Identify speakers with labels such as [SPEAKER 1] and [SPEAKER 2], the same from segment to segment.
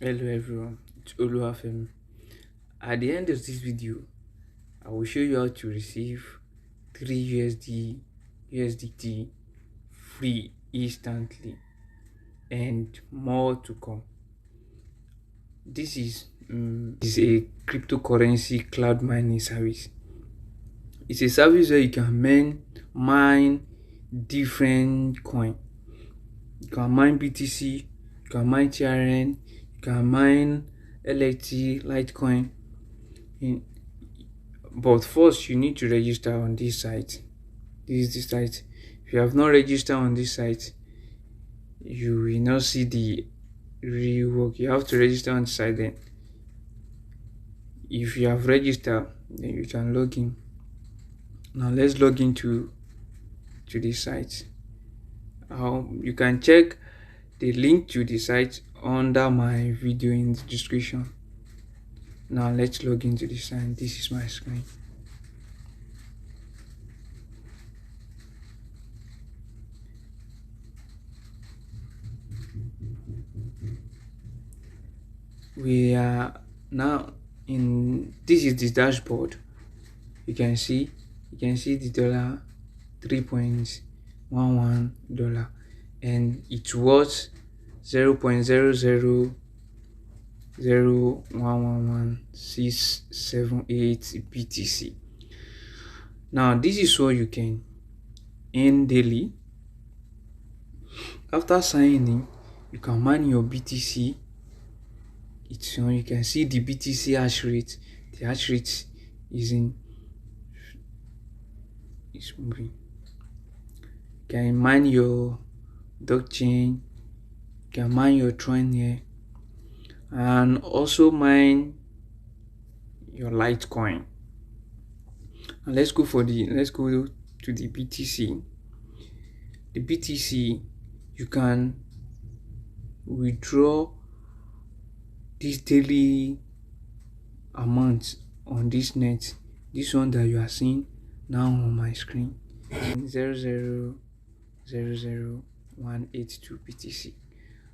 [SPEAKER 1] Hello everyone, it's Oluwafemi. At the end of this video, I will show you how to receive 3 USDT free instantly and more to come. This is a cryptocurrency cloud mining service. It's a service where you can mine different coin. You can mine BTC, you can mine TRN, you can mine LXT, Litecoin. In But first, you need to register on this site. This is the site. If you have not registered on this site, you will not see the real work. You have to register on the site. Then, if you have registered, then you can log in. Now, let's log into this site. You can check the link to the site under my video in the description. Now, let's log into the site. This is my screen. We are now in this is the dashboard. You can see the dollar $3.11 and it's worth 0.0001111678 BTC. Now this is what you can earn daily. After signing in, you can mine your BTC. You can see the BTC hash rate. The hash rate is moving. You can mine your blockchain. You can mine your Tron here, and also mine your Litecoin. And let's go to the BTC. The BTC, you can withdraw this daily amount on this net. This one that you are seeing now on my screen, 0.000182 BTC.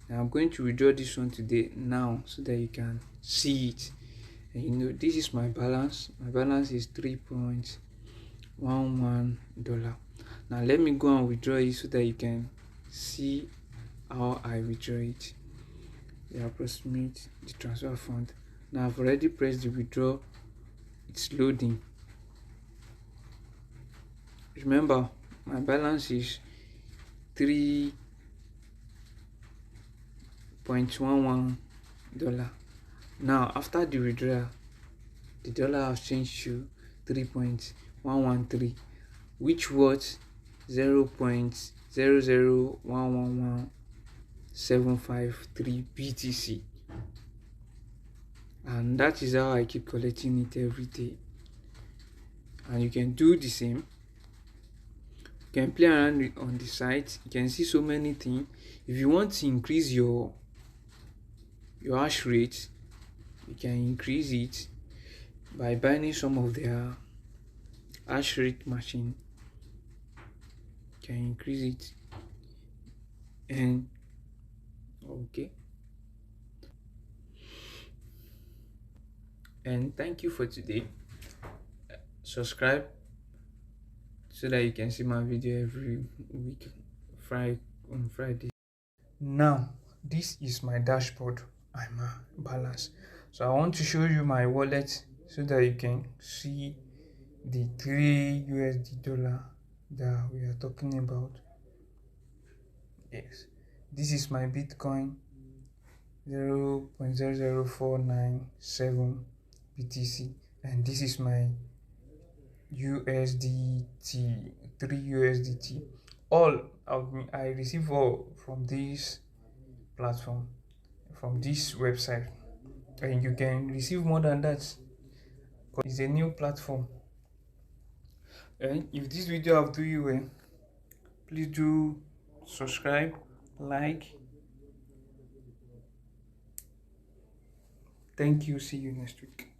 [SPEAKER 1] Now I'm going to withdraw this one today now so that you can see it. And this is my balance. My balance is $3.11. Now let me go and withdraw it so that you can see how I withdraw it. Approximate the transfer fund. Now I've already pressed the withdraw. It's loading. Remember, my balance is $3.11. Now after the withdrawal, the dollar has changed to 3.113, which was 0.00111753 BTC. And that is how I keep collecting it every day. And you can do the same. You can play around on the site. You can see so many things. If you want to increase your hash rate, you can increase it by buying some of their hash rate machine. You can increase it. And okay. And thank you for today. Subscribe so that you can see my video every week on Friday. Now this is my dashboard. I'm a balance. So I want to show you my wallet so that you can see the $3 that we are talking about. Yes, this is my Bitcoin, 0.00497 BTC, and this is my USDT, 3 USDT. I receive all from this platform, from this website, and you can receive more than that because it's a new platform. And if this video have do you well, please do subscribe, like. Thank you. See you next week.